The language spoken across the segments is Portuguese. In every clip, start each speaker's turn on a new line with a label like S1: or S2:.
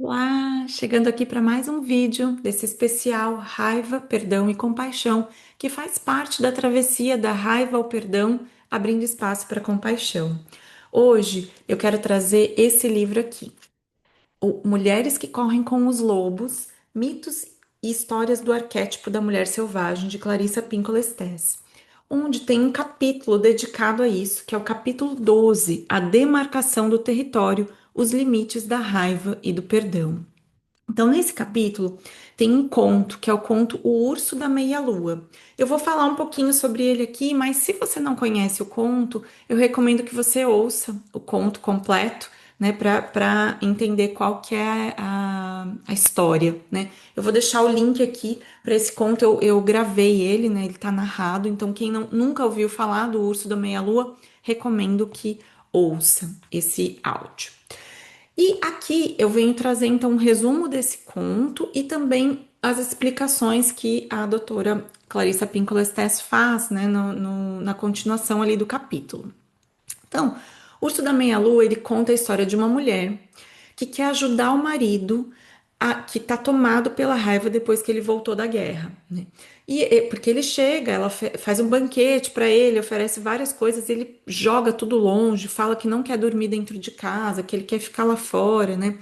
S1: Olá, chegando aqui para mais um vídeo desse especial Raiva, Perdão e Compaixão, que faz parte da travessia da raiva ao perdão, abrindo espaço para compaixão. Hoje eu quero trazer esse livro aqui, o Mulheres que Correm com os Lobos, Mitos e Histórias do Arquétipo da Mulher Selvagem, de Clarissa Pinkola Estés, onde tem um capítulo dedicado a isso, que é o capítulo 12, A Demarcação do Território, os Limites da Raiva e do Perdão. Então, nesse capítulo, tem um conto, que é o conto O Urso da Meia-Lua. Eu vou falar um pouquinho sobre ele aqui, mas se você não conhece o conto, eu recomendo que você ouça o conto completo, né, para entender qual que é a história, né? Eu vou deixar o link aqui para esse conto, eu gravei ele, né, ele tá narrado, então quem nunca ouviu falar do Urso da Meia-Lua, recomendo que ouça esse áudio. E aqui eu venho trazer então um resumo desse conto e também as explicações que a doutora Clarissa Pinkola Estés faz, né, na continuação ali do capítulo. Então, o Urso da Meia-Lua, ele conta a história de uma mulher que quer ajudar o marido que está tomado pela raiva depois que ele voltou da guerra, né? Porque ele chega, ela faz um banquete para ele, oferece várias coisas, ele joga tudo longe, fala que não quer dormir dentro de casa, que ele quer ficar lá fora, né?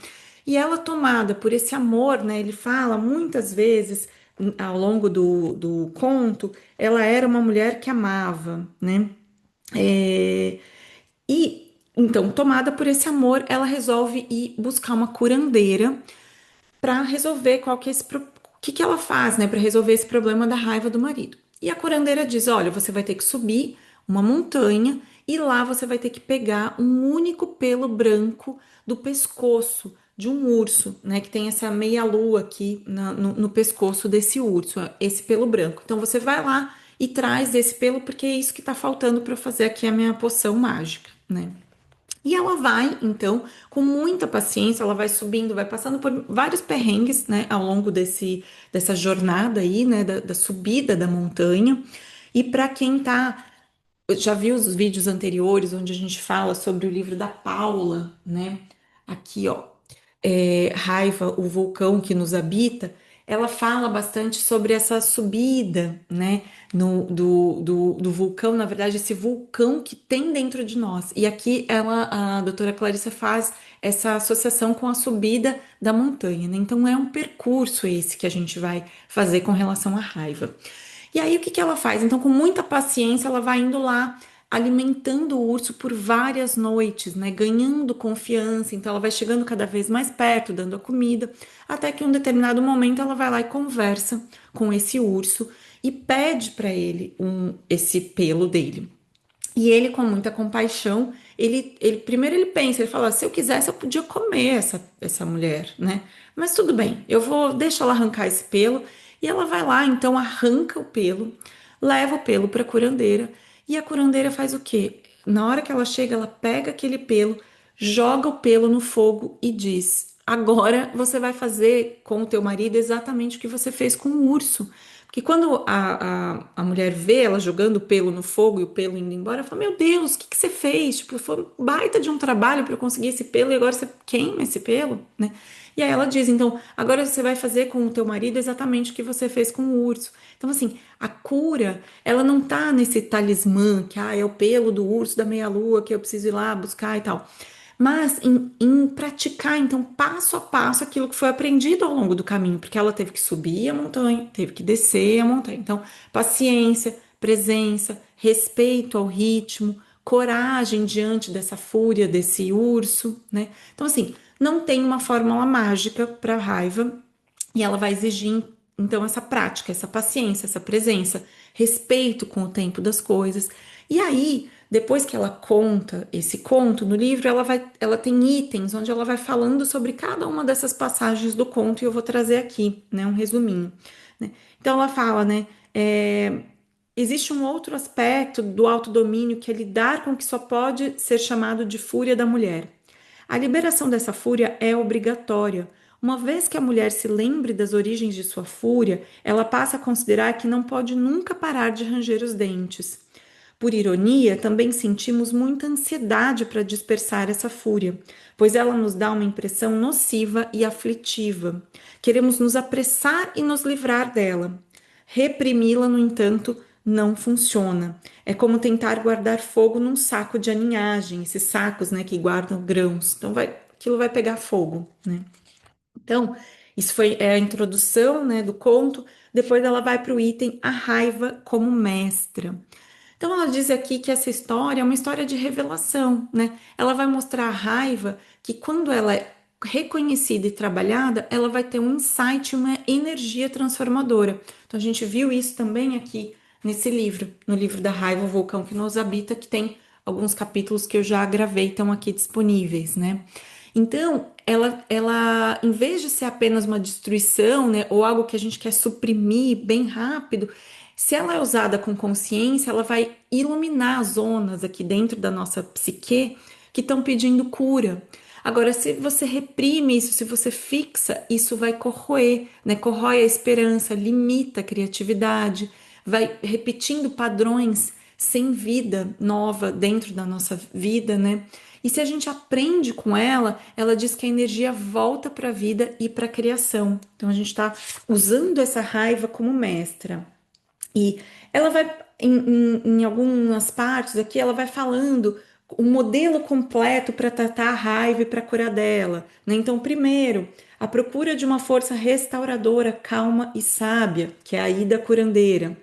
S1: E ela tomada por esse amor, né? Ele fala muitas vezes ao longo do conto, ela era uma mulher que amava, né? É, e então, tomada por esse amor, ela resolve ir buscar uma curandeira para resolver qual que é o que que ela faz, né, para resolver esse problema da raiva do marido. E a curandeira diz: "Olha, você vai ter que subir uma montanha e lá você vai ter que pegar um único pelo branco do pescoço de um urso, né, que tem essa meia-lua aqui no pescoço desse urso, ó, esse pelo branco. Então você vai lá e traz esse pelo porque é isso que tá faltando para fazer aqui a minha poção mágica, né?" E ela vai, então, com muita paciência, ela vai subindo, vai passando por vários perrengues, né, ao longo dessa jornada aí, né, da subida da montanha. E para quem tá, já viu os vídeos anteriores onde a gente fala sobre o livro da Paula, né? Aqui, ó, Raiva, o vulcão que nos habita, ela fala bastante sobre essa subida, né, do vulcão, na verdade, esse vulcão que tem dentro de nós. E aqui a doutora Clarissa faz essa associação com a subida da montanha, né? Então é um percurso esse que a gente vai fazer com relação à raiva. E aí o que que ela faz? Então, com muita paciência, ela vai indo lá alimentando o urso por várias noites, né? Ganhando confiança. Então, ela vai chegando cada vez mais perto, dando a comida, até que em um determinado momento ela vai lá e conversa com esse urso e pede para ele esse pelo dele. E ele, com muita compaixão, ele primeiro ele pensa, ele fala: se eu quisesse, eu podia comer essa mulher, né? Mas tudo bem, eu vou deixar ela arrancar esse pelo. E ela vai lá, então arranca o pelo, leva o pelo para a curandeira. E a curandeira faz o quê? Na hora que ela chega, ela pega aquele pelo, joga o pelo no fogo e diz: agora você vai fazer com o teu marido exatamente o que você fez com o urso. Porque quando a mulher vê ela jogando o pelo no fogo e o pelo indo embora, ela fala: meu Deus, o que que você fez? Tipo, foi um baita de um trabalho para eu conseguir esse pelo e agora você queima esse pelo, né? E aí ela diz: então, agora você vai fazer com o teu marido exatamente o que você fez com o urso. Então, assim, a cura, ela não tá nesse talismã que é o pelo do urso da meia-lua que eu preciso ir lá buscar e tal. Mas em praticar, então, passo a passo, aquilo que foi aprendido ao longo do caminho, porque ela teve que subir a montanha, teve que descer a montanha. Então, paciência, presença, respeito ao ritmo, coragem diante dessa fúria desse urso, né? Então, assim, não tem uma fórmula mágica para raiva e ela vai exigir, então, essa prática, essa paciência, essa presença, respeito com o tempo das coisas. E aí, depois que ela conta esse conto no livro, ela tem itens onde ela vai falando sobre cada uma dessas passagens do conto e eu vou trazer aqui, né, um resuminho, né? Então ela fala, né, existe um outro aspecto do autodomínio que é lidar com o que só pode ser chamado de fúria da mulher. A liberação dessa fúria é obrigatória. Uma vez que a mulher se lembre das origens de sua fúria, ela passa a considerar que não pode nunca parar de ranger os dentes. Por ironia, também sentimos muita ansiedade para dispersar essa fúria, pois ela nos dá uma impressão nociva e aflitiva. Queremos nos apressar e nos livrar dela. Reprimi-la, no entanto, não funciona. É como tentar guardar fogo num saco de aninhagem, esses sacos, né, que guardam grãos. Então, aquilo vai pegar fogo, né? Então, isso foi a introdução, né, do conto. Depois ela vai para o item A Raiva como Mestra. Então, ela diz aqui que essa história é uma história de revelação, né? Ela vai mostrar a raiva que, quando ela é reconhecida e trabalhada, ela vai ter um insight, uma energia transformadora. Então, a gente viu isso também aqui nesse livro, no livro da Raiva, o Vulcão que Nos Habita, que tem alguns capítulos que eu já gravei, estão aqui disponíveis, né? Então, em vez de ser apenas uma destruição, né, ou algo que a gente quer suprimir bem rápido, se ela é usada com consciência, ela vai iluminar as zonas aqui dentro da nossa psique que estão pedindo cura. Agora, se você reprime isso, se você fixa, isso vai corroer, né? Corrói a esperança, limita a criatividade, vai repetindo padrões sem vida nova dentro da nossa vida, né? E se a gente aprende com ela, ela diz que a energia volta para a vida e para a criação. Então a gente está usando essa raiva como mestra. E ela vai, em algumas partes aqui, ela vai falando o modelo completo para tratar a raiva e para curar dela, né? Então, primeiro, a procura de uma força restauradora, calma e sábia, que é a ida curandeira.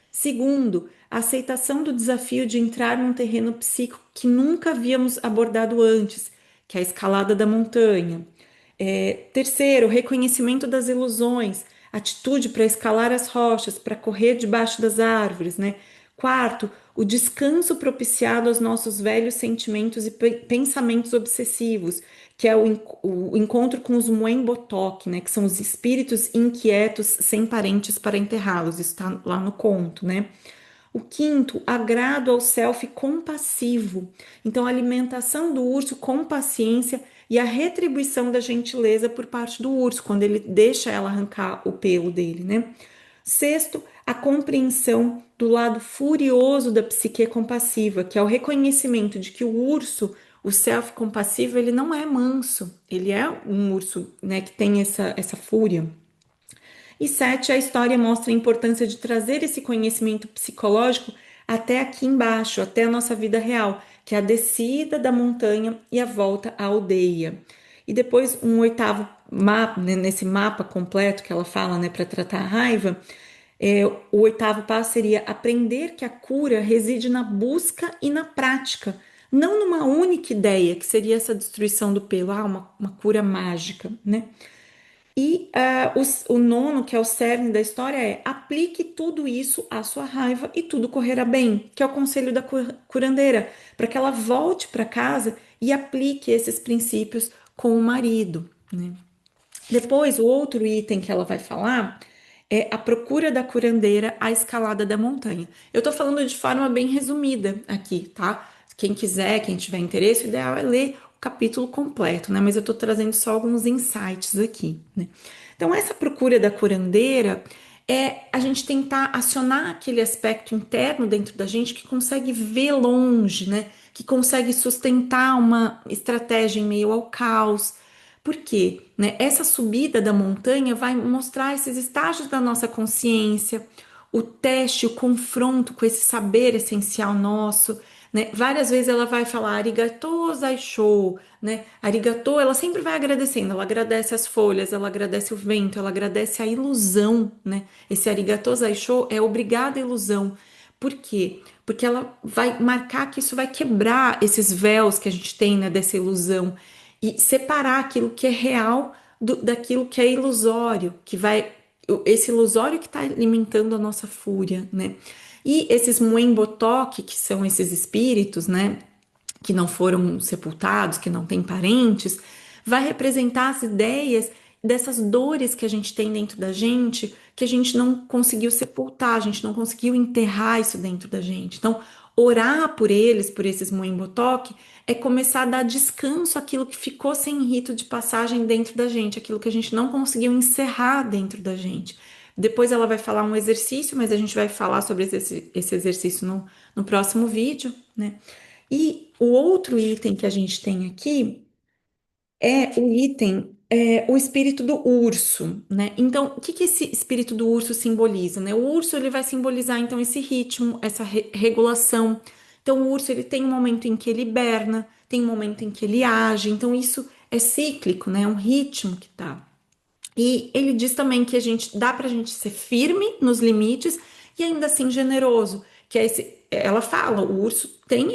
S1: Segundo, a aceitação do desafio de entrar num terreno psíquico que nunca havíamos abordado antes, que é a escalada da montanha. Terceiro, o reconhecimento das ilusões, atitude para escalar as rochas, para correr debaixo das árvores, né? Quarto, o descanso propiciado aos nossos velhos sentimentos e pensamentos obsessivos, que é o encontro com os Muembotoque, né? Que são os espíritos inquietos sem parentes para enterrá-los. Isso está lá no conto, né? O quinto, agrado ao self compassivo. Então, a alimentação do urso com paciência e a retribuição da gentileza por parte do urso, quando ele deixa ela arrancar o pelo dele, né? Sexto, a compreensão do lado furioso da psique compassiva, que é o reconhecimento de que o urso, o self compassivo, ele não é manso, ele é um urso, né, que tem essa fúria. E sete, a história mostra a importância de trazer esse conhecimento psicológico até aqui embaixo, até a nossa vida real, que é a descida da montanha e a volta à aldeia. E depois um oitavo mapa, né, nesse mapa completo que ela fala, né, para tratar a raiva, o oitavo passo seria aprender que a cura reside na busca e na prática, não numa única ideia, que seria essa destruição do pelo, uma cura mágica, né? E o nono, que é o cerne da história, é aplique tudo isso à sua raiva e tudo correrá bem, que é o conselho da curandeira, para que ela volte para casa e aplique esses princípios com o marido, né? Depois, o outro item que ela vai falar é a procura da curandeira, a escalada da montanha. Eu tô falando de forma bem resumida aqui, tá? Quem quiser, quem tiver interesse, o ideal é ler o capítulo completo, né? Mas eu tô trazendo só alguns insights aqui, né? Então, essa procura da curandeira é a gente tentar acionar aquele aspecto interno dentro da gente que consegue ver longe, né? Que consegue sustentar uma estratégia em meio ao caos. Por quê? Né? Essa subida da montanha vai mostrar esses estágios da nossa consciência, o teste, o confronto com esse saber essencial nosso, né? Várias vezes ela vai falar arigatou zaishou, né? Arigatou, ela sempre vai agradecendo, ela agradece as folhas, ela agradece o vento, ela agradece a ilusão, né? Esse arigatou zaishou é obrigada ilusão. Por quê? Porque ela vai marcar que isso vai quebrar esses véus que a gente tem, né, dessa ilusão e separar aquilo que é real daquilo que é ilusório, que vai esse ilusório que está alimentando a nossa fúria, né? E esses Muembotoque, que são esses espíritos, né, que não foram sepultados, que não têm parentes, vai representar as ideias dessas dores que a gente tem dentro da gente, que a gente não conseguiu sepultar, a gente não conseguiu enterrar isso dentro da gente. Então, orar por eles, por esses Muembotoque, é começar a dar descanso àquilo que ficou sem rito de passagem dentro da gente, aquilo que a gente não conseguiu encerrar dentro da gente. Depois ela vai falar um exercício, mas a gente vai falar sobre esse exercício no próximo vídeo, né? E o outro item que a gente tem aqui o espírito do urso, né? Então, o que que esse espírito do urso simboliza, né? O urso ele vai simbolizar então esse ritmo, essa regulação. Então, o urso ele tem um momento em que ele hiberna, tem um momento em que ele age. Então, isso é cíclico, né? É um ritmo que tá. E ele diz também que a gente dá para a gente ser firme nos limites e ainda assim generoso, que é ela fala, o urso tem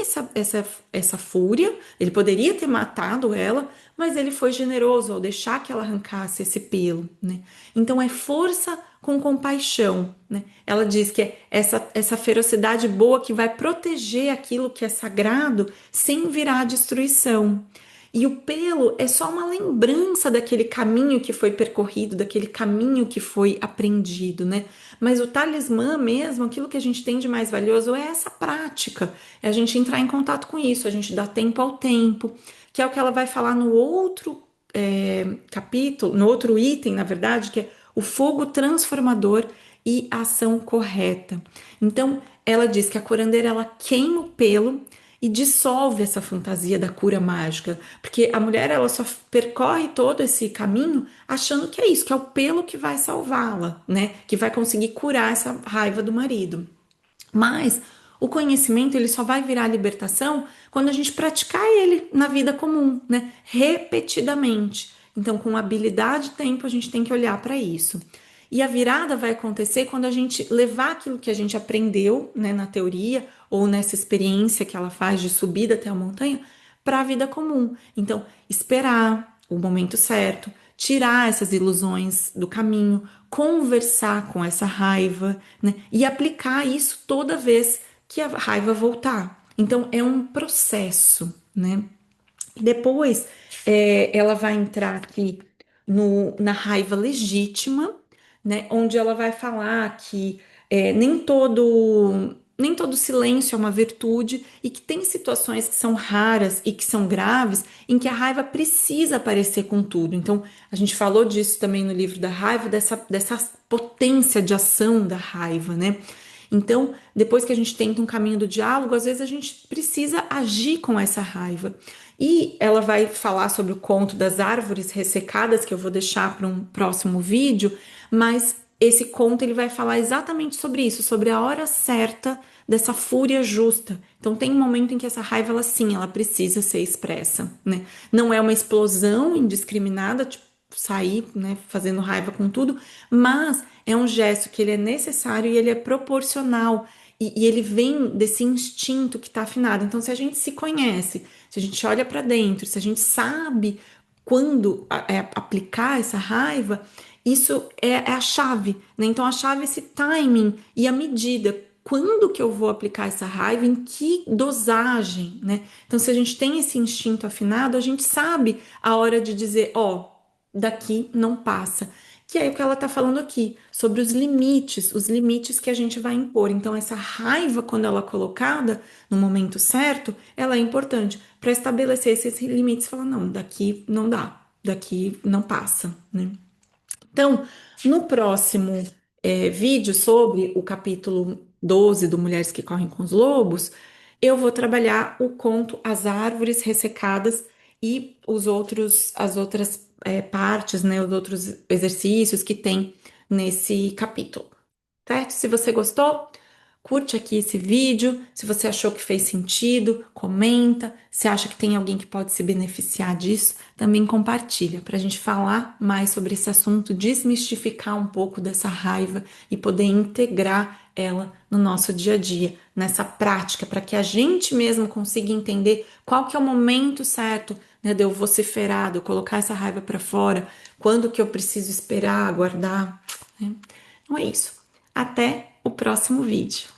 S1: essa fúria, ele poderia ter matado ela, mas ele foi generoso ao deixar que ela arrancasse esse pelo, né? Então é força com compaixão, né? Ela diz que é essa ferocidade boa que vai proteger aquilo que é sagrado sem virar destruição. E o pelo é só uma lembrança daquele caminho que foi percorrido, daquele caminho que foi aprendido, né? Mas o talismã mesmo, aquilo que a gente tem de mais valioso é essa prática, é a gente entrar em contato com isso, a gente dá tempo ao tempo, que é o que ela vai falar no outro capítulo, no outro item, na verdade, que é o fogo transformador e a ação correta. Então, ela diz que a curandeira ela queima o pelo e dissolve essa fantasia da cura mágica, porque a mulher ela só percorre todo esse caminho achando que é isso, que é o pelo que vai salvá-la, né? Que vai conseguir curar essa raiva do marido. Mas o conhecimento ele só vai virar libertação quando a gente praticar ele na vida comum, né? Repetidamente. Então, com habilidade e tempo, a gente tem que olhar para isso. E a virada vai acontecer quando a gente levar aquilo que a gente aprendeu, né, na teoria ou nessa experiência que ela faz de subida até a montanha para a vida comum. Então, esperar o momento certo, tirar essas ilusões do caminho, conversar com essa raiva, né, e aplicar isso toda vez que a raiva voltar. Então, é um processo, né? Depois, ela vai entrar aqui na raiva legítima, né? Onde ela vai falar que nem todo silêncio é uma virtude e que tem situações que são raras e que são graves em que a raiva precisa aparecer com tudo. Então, a gente falou disso também no livro da raiva, dessa potência de ação da raiva, né? Então, depois que a gente tenta um caminho do diálogo, às vezes a gente precisa agir com essa raiva. E ela vai falar sobre o conto das árvores ressecadas, que eu vou deixar para um próximo vídeo, mas esse conto ele vai falar exatamente sobre isso, sobre a hora certa dessa fúria justa. Então tem um momento em que essa raiva, ela sim, ela precisa ser expressa, né? Não é uma explosão indiscriminada, tipo, sair, né, fazendo raiva com tudo, mas é um gesto que ele é necessário e ele é proporcional. E ele vem desse instinto que está afinado. Então, se a gente se conhece, se a gente olha para dentro, se a gente sabe quando aplicar essa raiva, isso é a chave, né? Então a chave é esse timing e a medida. Quando que eu vou aplicar essa raiva? Em que dosagem, né? Então, se a gente tem esse instinto afinado, a gente sabe a hora de dizer, ó, daqui não passa. Que é o que ela está falando aqui, sobre os limites que a gente vai impor. Então, essa raiva, quando ela é colocada no momento certo, ela é importante para estabelecer esses limites. Falar, não, daqui não dá, daqui não passa, né? Então, no próximo vídeo sobre o capítulo 12 do Mulheres que Correm com os Lobos, eu vou trabalhar o conto As Árvores Ressecadas e as outras partes, né, os outros exercícios que tem nesse capítulo, certo? Se você gostou, curte aqui esse vídeo. Se você achou que fez sentido, comenta. Se acha que tem alguém que pode se beneficiar disso, também compartilha para a gente falar mais sobre esse assunto, desmistificar um pouco dessa raiva e poder integrar ela no nosso dia a dia, nessa prática, para que a gente mesmo consiga entender qual que é o momento certo, né, de eu vociferar, de eu colocar essa raiva para fora, quando que eu preciso esperar, aguardar, né? Então é isso. Até o próximo vídeo.